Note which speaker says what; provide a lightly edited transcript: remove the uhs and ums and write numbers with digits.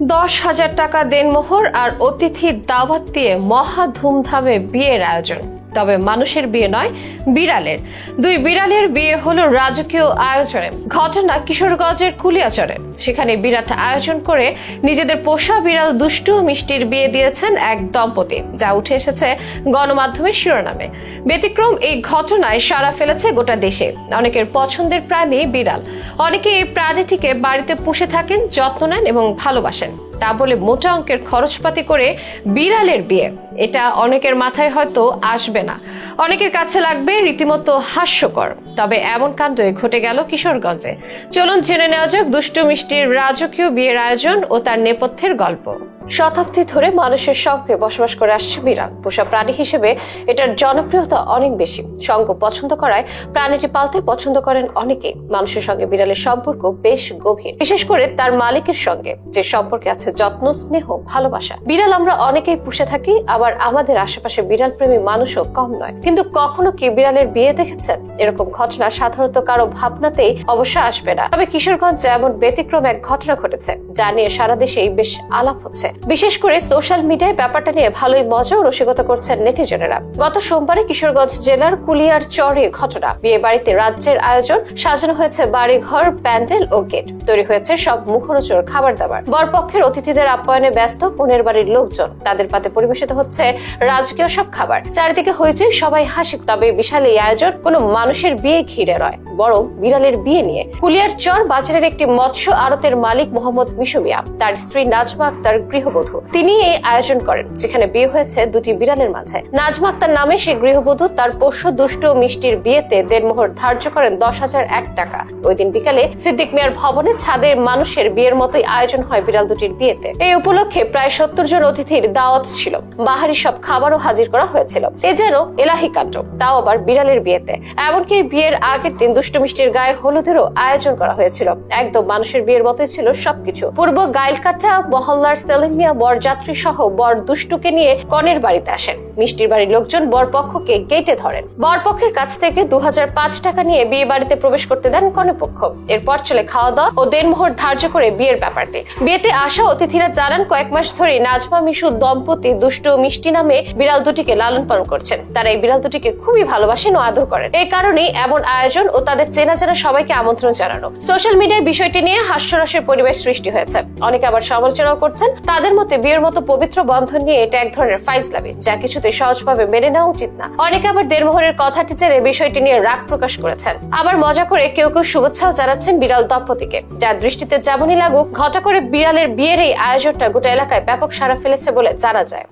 Speaker 1: 10,000 টাকা দেনমোহর আর অতিথি দাওয়াত দিয়ে মহা ধুমধামে বিয়ের আয়োজন। তবে মানুষের বিয়ে নয়, বিড়ালের। দুই বিড়ালের বিয়ে হলো রাজকীয় আয়োজনে। ঘটনা কিশোরগঞ্জের কুলিয়াচরে। সেখানে বিরাট আয়োজন করে নিজেদের পোষা বিড়াল দুষ্টু মিষ্টির বিয়ে দিয়েছেন এক দম্পতি, যা উঠে এসেছে গণমাধ্যমের শিরোনামে। ব্যতিক্রম এই ঘটনায় সাড়া ফেলেছে গোটা দেশে। অনেকের পছন্দের প্রাণী বিড়াল। অনেকে এই প্রাণীটিকে বাড়িতে পুষে থাকেন, যত্ন নেন এবং ভালোবাসেন। তা বলে মোটা অঙ্কের খরচপাতি করে বিড়ালের বিয়ে, এটা অনেকের মাথায় হয়তো আসবে না। অনেকের কাছে লাগবে রীতিমতো হাস্যকর। তবে এমন কাণ্ডই ঘটে গেল কিশোরগঞ্জে। চলুন জেনে নেওয়া যাক দুষ্টু মিষ্টির রাজকীয় বিয়ের আয়োজন ও তার নেপথ্যের গল্প। শতাব্দী ধরে মানুষের সঙ্গে বসবাস করে আসছে বিড়াল। পোষা প্রাণী হিসেবে এটার জনপ্রিয়তা অনেক বেশি। সঙ্গ পছন্দ করায় প্রাণীটি পালতে পছন্দ করেন অনেকে। মানুষের সঙ্গে বিড়ালের সম্পর্ক বেশ গভীর, বিশেষ করে তার মালিকের সঙ্গে, যে সম্পর্কে আছে যত্ন, স্নেহ, ভালোবাসা। বিড়াল আমরা অনেকেই পুষে থাকি, আবার আমাদের আশেপাশে বিড়াল প্রেমী মানুষও কম নয়। কিন্তু কখনো কি বিড়ালের বিয়ে দেখেছেন? এরকম ঘটনা সাধারণত কারো ভাবনাতেই অবশ্য আসবে না। তবে কিশোরগঞ্জে এমন ব্যতিক্রম এক ঘটনা ঘটেছে, যা নিয়ে সারা দেশেই বেশ আলাপ হচ্ছে। বিশেষ করে সোশ্যাল মিডিয়ায় ব্যাপারটা নিয়ে ভালোই মজা ও রসিকতা করছেন নেটিজনেরা। গত সোমবারে কিশোরগঞ্জ জেলার কুলিয়ারচরে ঘটনা। বিয়ে বাড়িতে রাজ্যের আয়োজন, সাজানো হয়েছে বাড়ি ঘর, প্যান্ডেল ও গেট। তৈরি হয়েছে সব মুখরোচক খাবার দাবার। বরপক্ষের অতিথিদের আপ্যায়নে ব্যস্ত কনের বাড়ির লোকজন। তাদের পাতে পরিবেশিত হচ্ছে রাজকীয় সব খাবার। চারিদিকে হয়েছে সবাই হাসি। তবে বিশাল এই আয়োজন কোনো মানুষের বিয়ে ঘিরে নয়, বরং বিড়ালের বিয়ে নিয়ে। কুলিয়ারচর বাজারের একটি মৎস্য আড়তের মালিক মোহাম্মদ মিশু মিয়া, তার স্ত্রী নাজমা আক্তার গৃহবধূ, তিনি এই আয়োজন করেন, যেখানে বিয়ে হয়েছে দুটি বিড়ালের মাঝে। নাজমা আক্তার নামে সেই গৃহবধূ তার পোষ্য দুষ্ট মিষ্টির বিয়েতে দেনমোহর ধার্য করেন 10,001 টাকা। ওই দিন বিকালে সিদ্দিক মিয়ার ভবনে ছাদের মানুষের বিয়ের মতোই আয়োজন হয় বিড়াল দুটির বিয়েতে। এই উপলক্ষে প্রায় 70 জন অতিথির দাওয়াত ছিল। বাহারি সব খাবারও হাজির করা হয়েছিল। এ যেন এলাহি কাণ্ড, তাও আবার বিড়ালের বিয়েতে। এমনকি বিয়ের আগের দিন দুষ্টু মিষ্টির গায়ে হলুদেরও আয়োজন করা হয়েছিল। একদম মানুষের বিয়ের মতোই ছিল সবকিছু। পূর্ব গাইলকাটা মহল্লার সেলিম মিয়া বরযাত্রী সহ বর দুষ্টুকে নিয়ে কনের বাড়িতে আসেন। মিষ্টির বাড়ির লোকজন বরপক্ষকে গেটে ধরেন। বরপক্ষের কাছ থেকে 2005 টাকা নিয়ে বিয়ে বাড়িতে প্রবেশ করতে দেন কনেপক্ষ। এরপর চলে খাওয়া দাওয়া ও দেনমোহর ধার্য করে বিয়ের ব্যাপারটি। বিয়েতে আসা অতিথিরা জানান, কয়েক মাস ধরে নাজমা মিশু দম্পতি দুষ্টু মিষ্টি নামে বিড়াল দুটিকে লালন পালন করছেন। তারা এই বিড়াল দুটিকে খুবই ভালোবাসেন ও আদর করেন। এই কারণেই এমন আয়োজন ও তাদের চেনা জানা সবাইকে আমন্ত্রণ জানানো। সোশ্যাল মিডিয়ায় বিষয়টি নিয়ে হাস্যরসের পরিবেশ সৃষ্টি হয়েছে। অনেকে আবার সমালোচনাও করছেন। তাদের মতে বিয়ের মতো পবিত্র বন্ধন নিয়ে এটা এক ধরনের ফাইজলামি, যা কিছুতে সহজভাবে মেনে নেওয়া উচিত না। অনেকে আবার দেনমোহরের কথাটি জেনে বিষয়টি নিয়ে রাগ প্রকাশ করেছেন। আবার মজা করে কেউ কেউ শুভেচ্ছাও জানাচ্ছেন বিড়াল দম্পতিকে। যার দৃষ্টিতে যেমনই লাগুক, ঘটা করে বিড়ালের বিয়ের এই আয়োজনটা গোটা এলাকায় ব্যাপক সাড়া ফেলেছে বলে জানা যায়।